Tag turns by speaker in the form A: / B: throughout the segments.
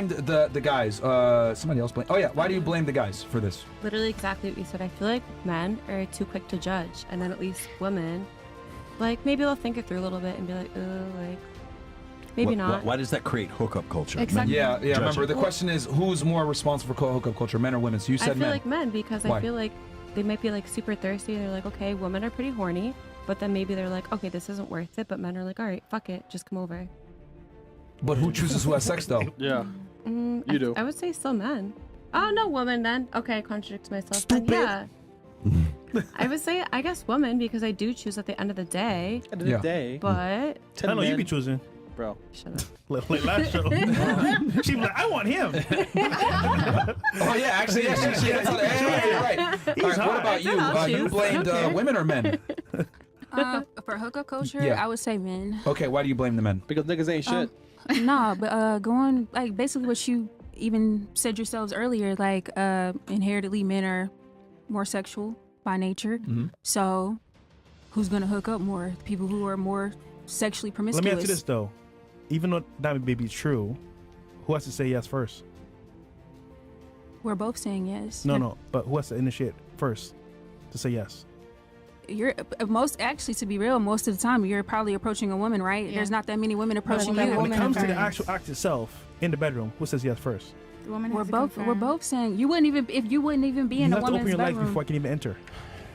A: the guys? Somebody else blame. Oh yeah, why do you blame the guys for this?
B: Literally exactly what you said. I feel like men are too quick to judge, and then at least women, like maybe they'll think it through a little bit and be like, oh, like maybe not.
C: Why does that create hookup culture?
B: Exactly.
A: Yeah. Remember, the question is who's more responsible for hookup culture, men or women? So you said men.
B: I feel like men because
A: Why?
B: I feel like they might be like super thirsty. They're like, okay, women are pretty horny, but then maybe they're like, okay, this isn't worth it. But men are like, all right, fuck it, just come over.
A: But who chooses who has sex though?
D: Yeah. You do.
B: I would say still men. Oh, no, woman then. Okay, I contradict myself.
A: Stupid.
B: Then, yeah. I would say, I guess woman because I do choose at the end of the day.
D: End of the day.
B: But...
E: I know you be choosing.
D: Bro.
B: Shut up.
E: Like last show. She was like, I want him.
A: Oh yeah, actually, yeah, she that's how you're right. All right, what about you? You blamed women or men?
F: For hookup culture,
A: Yeah.
F: I would say men.
A: Okay, why do you blame the men?
D: Because niggas ain't shit.
F: Nah, but going like basically what you even said yourselves earlier, like inherently men are more sexual by nature. So who's gonna hook up more? People who are more sexually promiscuous.
E: Let me ask you this though. Even though that may be true, who has to say yes first?
F: We're both saying yes.
E: No, but who has to initiate first to say yes?
F: You're most actually, to be real, most of the time you're probably approaching a woman, right?
G: Yeah.
F: There's not that many women approaching you.
E: When it comes to the actual act itself in the bedroom, who says yes first?
G: The woman
F: We're
G: has to
F: both
G: confirm.
F: saying you wouldn't even if you wouldn't even be in
E: You
F: a
E: have to open
F: woman's
E: your legs
F: bedroom.
E: before I can even enter,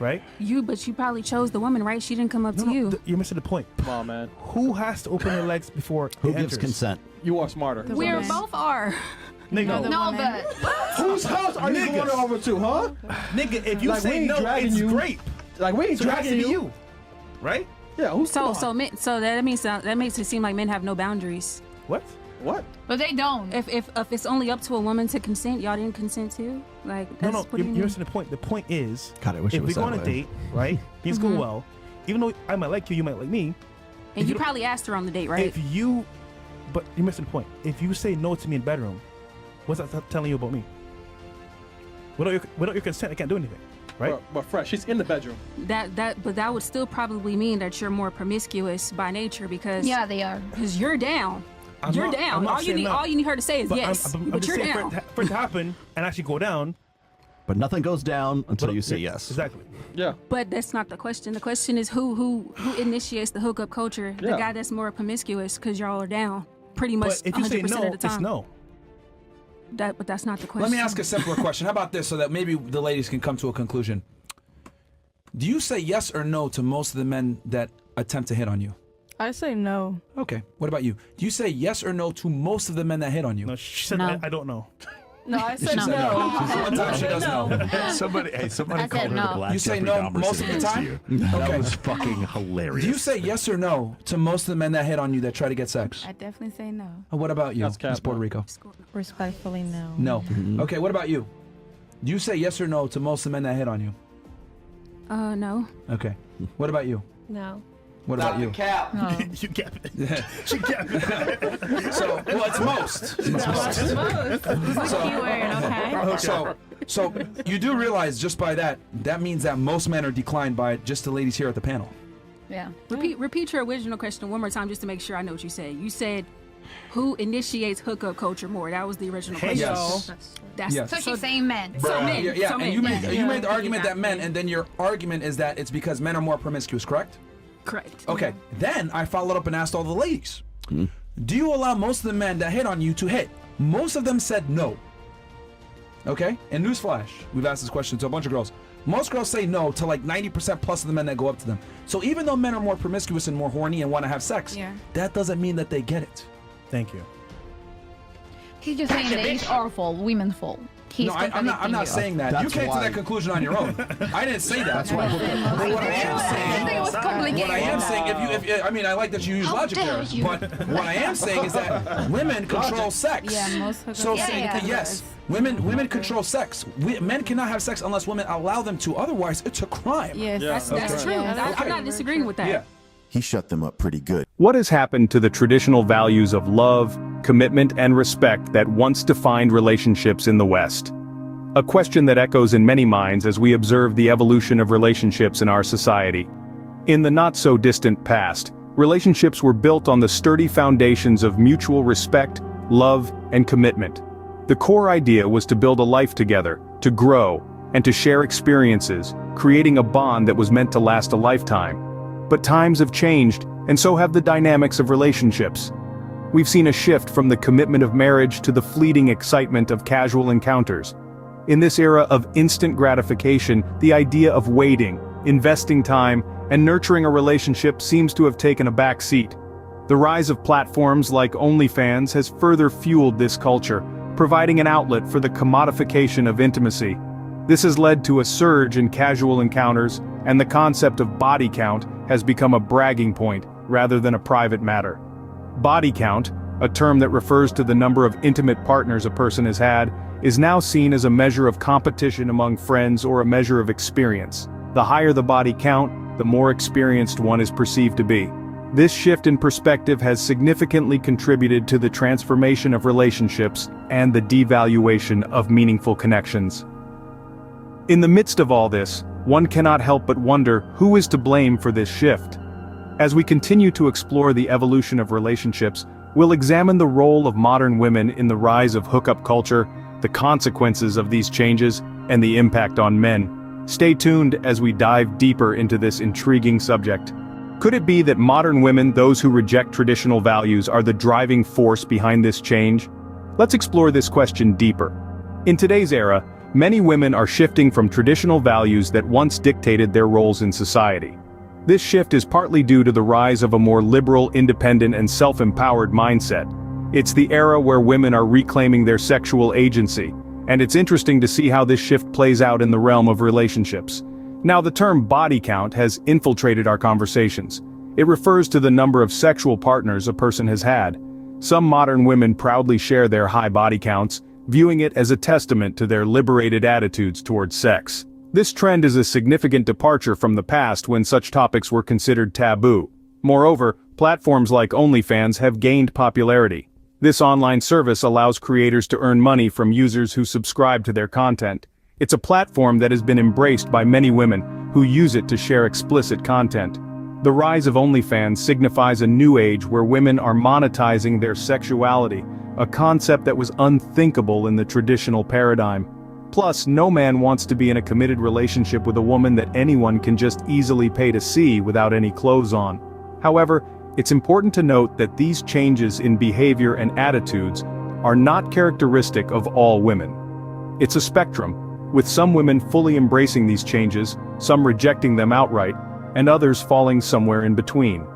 E: right?
F: But you probably chose the woman, right? She didn't come up to you.
E: You're missing the point.
D: Come on, man.
E: Who has to open their legs before
C: Who
E: it
C: gives
E: enters?
C: consent?
D: You are smarter.
G: The
F: We
G: woman.
F: both are.
E: Nigga,
G: No, but
D: Whose house are you going over to, huh?
E: nigga, if you
D: Like, we
E: say
D: ain't
E: no,
D: dragging
E: it's
D: you.
E: great.
D: Like we ain't
E: So it has to
D: dragging
E: be
D: you.
E: you, right?
D: Yeah. Who's
F: So that means that makes it seem like men have no boundaries.
E: What?
D: What?
G: but they don't.
F: If it's only up to a woman to consent, y'all didn't consent too. Like that's
E: No,
F: what
E: you're
F: do you mean?
E: missing the point. The point is,
C: God, I wish it
E: if we
C: was
E: go
C: that
E: on a
C: way.
E: date, right? Things go well. Even though I might like you, you might like me.
F: And you
E: don't-
F: probably asked her on the date, right?
E: But you're missing the point. If you say no to me in bedroom, what's that telling you about me? Without your consent, I can't do anything, right?
D: But fresh. She's in the bedroom.
F: But that would still probably mean that you're more promiscuous by nature because
G: Yeah, they are.
F: you're down.
E: I'm
F: You're
E: not-
F: down.
E: I'm not
F: All you
E: saying
F: need
E: that.
F: all you need her to say is
E: But
F: yes.
E: I'm
F: But
E: just
F: you're
E: saying
F: down.
E: for it to happen and actually go down.
C: But nothing goes down until you say
E: Yeah,
C: yes.
E: Exactly.
D: Yeah.
F: But that's not the question. The question is who initiates the hookup culture? The
D: Yeah.
F: guy that's more promiscuous because y'all are down pretty much
E: But if you
F: 100%
E: say no,
F: of the time.
E: it's no.
F: But that's not the question.
A: Let me ask a simpler question. How about this, so that maybe the ladies can come to a conclusion? Do you say yes or no to most of the men that attempt to hit on you?
H: I say no.
A: Okay. What about you? Do you say yes or no to most of the men that hit on you?
E: No, she said
F: No.
E: I don't know.
H: No, I said
A: She said
H: no.
A: One time she does know.
C: Somebody
G: I
C: called
G: said
C: her
G: no.
C: the Black
A: You say
C: Jeffrey
A: no
C: Dahmer
A: most of the
C: sitting next to
A: time?
C: you. That
A: Okay.
C: was fucking hilarious.
A: Do you say yes or no to most of the men that hit on you that try to get sex?
G: I definitely say no.
A: What about you,
D: That's cap,
A: Miss Puerto
D: man.
A: Rico?
H: Respectfully, no.
A: No. Okay, what about you? Do you say yes or no to most of the men that hit on you?
F: No.
A: Okay. What about you?
B: No.
A: What about you?
G: No.
E: You get it. She get it.
A: So, well, it's most. It's most.
B: Keyword, okay.
A: So you do realize just by that means that most men are declined by just the ladies here at the panel.
G: Yeah.
F: Repeat your original question one more time just to make sure I know what you said. You said who initiates hookup culture more? That was the original
E: Hey,
F: question.
A: Yes.
F: That's
A: Yes.
G: So she's saying men.
F: So men.
A: Yeah,
F: So
A: and
F: men.
A: you made the
F: Yeah.
A: argument that men,
F: Exactly.
A: and then your argument is that it's because men are more promiscuous, correct?
F: Correct.
A: Okay. Then I followed up and asked all the ladies, do you allow most of the men that hit on you to hit? Most of them said no. Okay? And newsflash, we've asked this question to a bunch of girls. Most girls say no to like 90% plus of the men that go up to them. So even though men are more promiscuous and more horny and want to have sex,
G: Yeah.
A: that doesn't mean that they get it.
E: Thank you.
G: He's just saying that it's our fault, women's fault. He's
A: No, I'm not
G: contradicting you.
A: saying that. You
C: That's
A: came to
C: why-
A: that conclusion on your own. I didn't say that.
C: That's why hookup
A: But what I am
G: I
A: saying,
G: think it was complicated.
A: what I am saying, if I mean, I like that you use
G: How
A: logic
G: dare
A: there,
G: you.
A: but what I am saying is that women control sex.
G: Yeah, most hookup
A: So
G: culture
A: say,
G: is.
A: yes, women control sex. Men cannot have sex unless women allow them to. Otherwise, it's a crime.
G: Yes.
D: Yeah.
F: That's true.
G: Yeah.
F: I'm not disagreeing with that.
A: Yeah.
I: He shut them up pretty good.
J: What has happened to the traditional values of love, commitment, and respect that once defined relationships in the West? A question that echoes in many minds as we observe the evolution of relationships in our society. In the not-so-distant past, relationships were built on the sturdy foundations of mutual respect, love, and commitment. The core idea was to build a life together, to grow, and to share experiences, creating a bond that was meant to last a lifetime. But times have changed, and so have the dynamics of relationships. We've seen a shift from the commitment of marriage to the fleeting excitement of casual encounters. In this era of instant gratification, the idea of waiting, investing time, and nurturing a relationship seems to have taken a back seat. The rise of platforms like OnlyFans has further fueled this culture, providing an outlet for the commodification of intimacy. This has led to a surge in casual encounters, and the concept of body count has become a bragging point rather than a private matter. Body count, a term that refers to the number of intimate partners a person has had, is now seen as a measure of competition among friends or a measure of experience. The higher the body count, the more experienced one is perceived to be. This shift in perspective has significantly contributed to the transformation of relationships and the devaluation of meaningful connections. In the midst of all this, one cannot help but wonder who is to blame for this shift. As we continue to explore the evolution of relationships, we'll examine the role of modern women in the rise of hookup culture, the consequences of these changes, and the impact on men. Stay tuned as we dive deeper into this intriguing subject. Could it be that modern women, those who reject traditional values, are the driving force behind this change? Let's explore this question deeper. In today's era, many women are shifting from traditional values that once dictated their roles in society. This shift is partly due to the rise of a more liberal, independent, and self-empowered mindset. It's the era where women are reclaiming their sexual agency, and it's interesting to see how this shift plays out in the realm of relationships. Now, the term body count has infiltrated our conversations. It refers to the number of sexual partners a person has had. Some modern women proudly share their high body counts, viewing it as a testament to their liberated attitudes towards sex. This trend is a significant departure from the past when such topics were considered taboo. Moreover, platforms like OnlyFans have gained popularity. This online service allows creators to earn money from users who subscribe to their content. It's a platform that has been embraced by many women who use it to share explicit content. The rise of OnlyFans signifies a new age where women are monetizing their sexuality, a concept that was unthinkable in the traditional paradigm. Plus, no man wants to be in a committed relationship with a woman that anyone can just easily pay to see without any clothes on. However, it's important to note that these changes in behavior and attitudes are not characteristic of all women. It's a spectrum, with some women fully embracing these changes, some rejecting them outright, and others falling somewhere in between.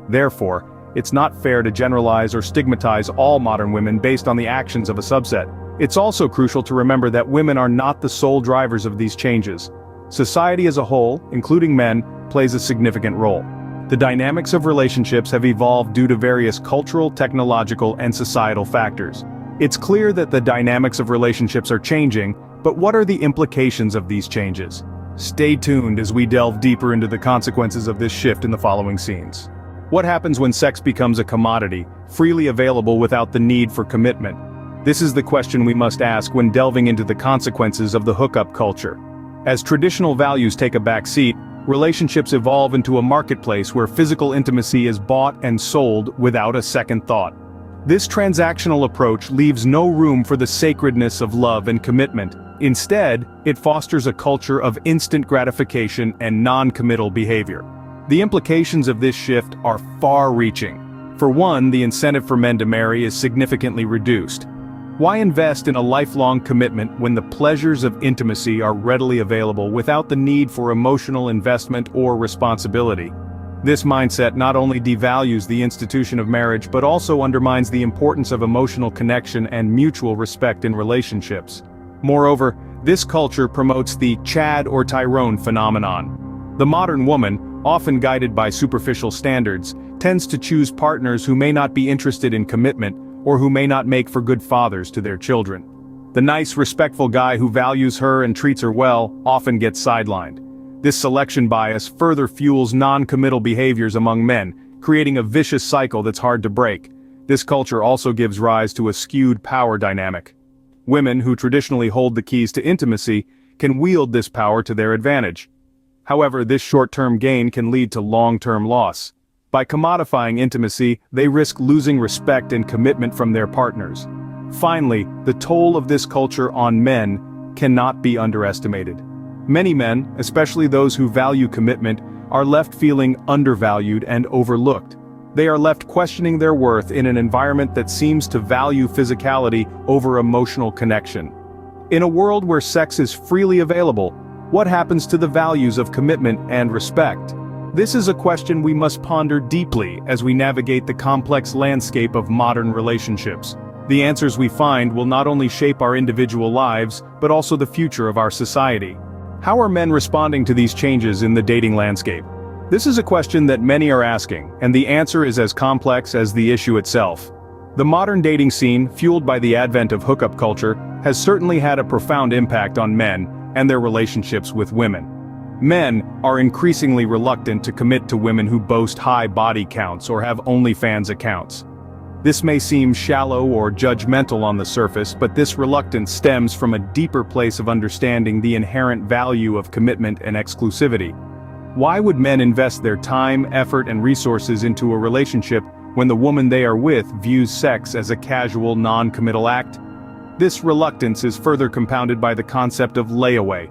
J: Therefore, it's not fair to generalize or stigmatize all modern women based on the actions of a subset. It's also crucial to remember that women are not the sole drivers of these changes. Society as a whole, including men, plays a significant role. The dynamics of relationships have evolved due to various cultural, technological, and societal factors. It's clear that the dynamics of relationships are changing, but what are the implications of these changes? Stay tuned as we delve deeper into the consequences of this shift in the following scenes. What happens when sex becomes a commodity, freely available without the need for commitment? This is the question we must ask when delving into the consequences of the hookup culture. As traditional values take a back seat, relationships evolve into a marketplace where physical intimacy is bought and sold without a second thought. This transactional approach leaves no room for the sacredness of love and commitment. Instead, it fosters a culture of instant gratification and non-committal behavior. The implications of this shift are far-reaching. For one, the incentive for men to marry is significantly reduced. Why invest in a lifelong commitment when the pleasures of intimacy are readily available without the need for emotional investment or responsibility? This mindset not only devalues the institution of marriage but also undermines the importance of emotional connection and mutual respect in relationships. Moreover, this culture promotes the Chad or Tyrone phenomenon. The modern woman, often guided by superficial standards, tends to choose partners who may not be interested in commitment or who may not make for good fathers to their children. The nice, respectful guy who values her and treats her well often gets sidelined. This selection bias further fuels non-committal behaviors among men, creating a vicious cycle that's hard to break. This culture also gives rise to a skewed power dynamic. Women who traditionally hold the keys to intimacy can wield this power to their advantage. However, this short-term gain can lead to long-term loss. By commodifying intimacy, they risk losing respect and commitment from their partners. Finally, the toll of this culture on men cannot be underestimated. Many men, especially those who value commitment, are left feeling undervalued and overlooked. They are left questioning their worth in an environment that seems to value physicality over emotional connection. In a world where sex is freely available, what happens to the values of commitment and respect? This is a question we must ponder deeply as we navigate the complex landscape of modern relationships. The answers we find will not only shape our individual lives, but also the future of our society. How are men responding to these changes in the dating landscape? This is a question that many are asking, and the answer is as complex as the issue itself. The modern dating scene, fueled by the advent of hookup culture, has certainly had a profound impact on men and their relationships with women. Men are increasingly reluctant to commit to women who boast high body counts or have OnlyFans accounts. This may seem shallow or judgmental on the surface, but this reluctance stems from a deeper place of understanding the inherent value of commitment and exclusivity. Why would men invest their time, effort, and resources into a relationship when the woman they are with views sex as a casual, non-committal act? This reluctance is further compounded by the concept of layaway.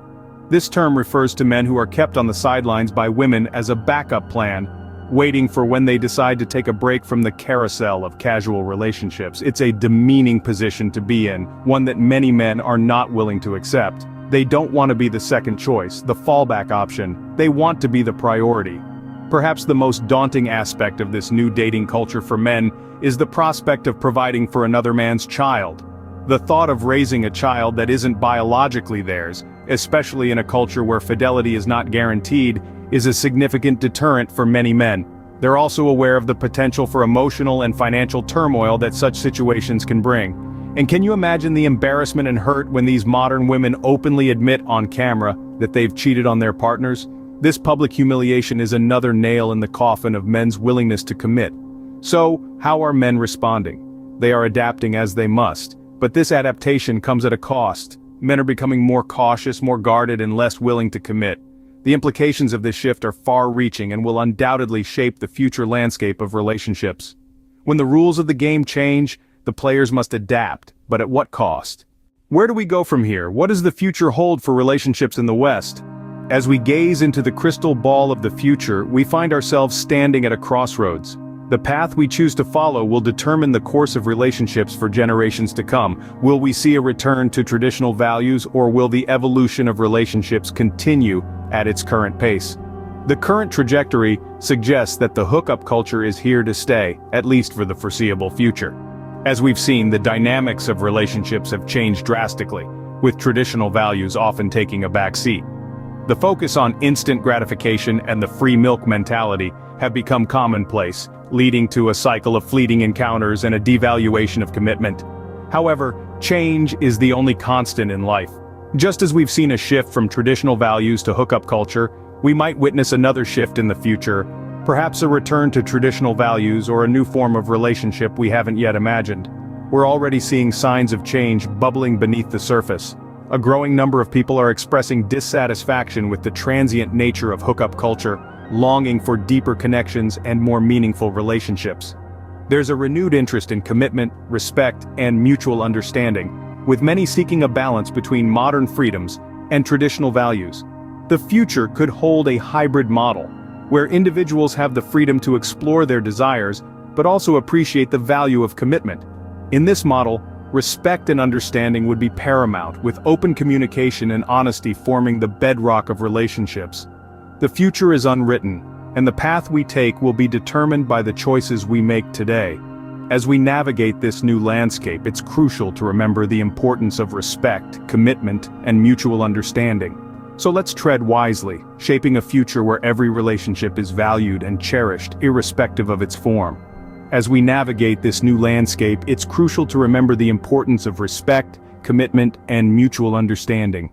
J: This term refers to men who are kept on the sidelines by women as a backup plan, waiting for when they decide to take a break from the carousel of casual relationships. It's a demeaning position to be in, one that many men are not willing to accept. They don't want to be the second choice, the fallback option. They want to be the priority. Perhaps the most daunting aspect of this new dating culture for men is the prospect of providing for another man's child. The thought of raising a child that isn't biologically theirs, especially in a culture where fidelity is not guaranteed, is a significant deterrent for many men. They're also aware of the potential for emotional and financial turmoil that such situations can bring. And can you imagine the embarrassment and hurt when these modern women openly admit on camera that they've cheated on their partners? This public humiliation is another nail in the coffin of men's willingness to commit. So, how are men responding? They are adapting as they must, but this adaptation comes at a cost. Men are becoming more cautious, more guarded, and less willing to commit. The implications of this shift are far-reaching and will undoubtedly shape the future landscape of relationships. When the rules of the game change, the players must adapt, but at what cost? Where do we go from here? What does the future hold for relationships in the West? As we gaze into the crystal ball of the future, we find ourselves standing at a crossroads. The path we choose to follow will determine the course of relationships for generations to come. Will we see a return to traditional values, or will the evolution of relationships continue at its current pace? The current trajectory suggests that the hookup culture is here to stay, at least for the foreseeable future. As we've seen, the dynamics of relationships have changed drastically, with traditional values often taking a back seat. The focus on instant gratification and the free milk mentality have become commonplace, leading to a cycle of fleeting encounters and a devaluation of commitment. However, change is the only constant in life. Just as we've seen a shift from traditional values to hookup culture, we might witness another shift in the future, perhaps a return to traditional values or a new form of relationship we haven't yet imagined. We're already seeing signs of change bubbling beneath the surface. A growing number of people are expressing dissatisfaction with the transient nature of hookup culture, longing for deeper connections and more meaningful relationships. There's a renewed interest in commitment, respect, and mutual understanding, with many seeking a balance between modern freedoms and traditional values. The future could hold a hybrid model, where individuals have the freedom to explore their desires, but also appreciate the value of commitment. In this model, respect and understanding would be paramount, with open communication and honesty forming the bedrock of relationships. The future is unwritten, and the path we take will be determined by the choices we make today. As we navigate this new landscape, it's crucial to remember the importance of respect, commitment, and mutual understanding. So let's tread wisely, shaping a future where every relationship is valued and cherished, irrespective of its form. As we navigate this new landscape, it's crucial to remember the importance of respect, commitment, and mutual understanding.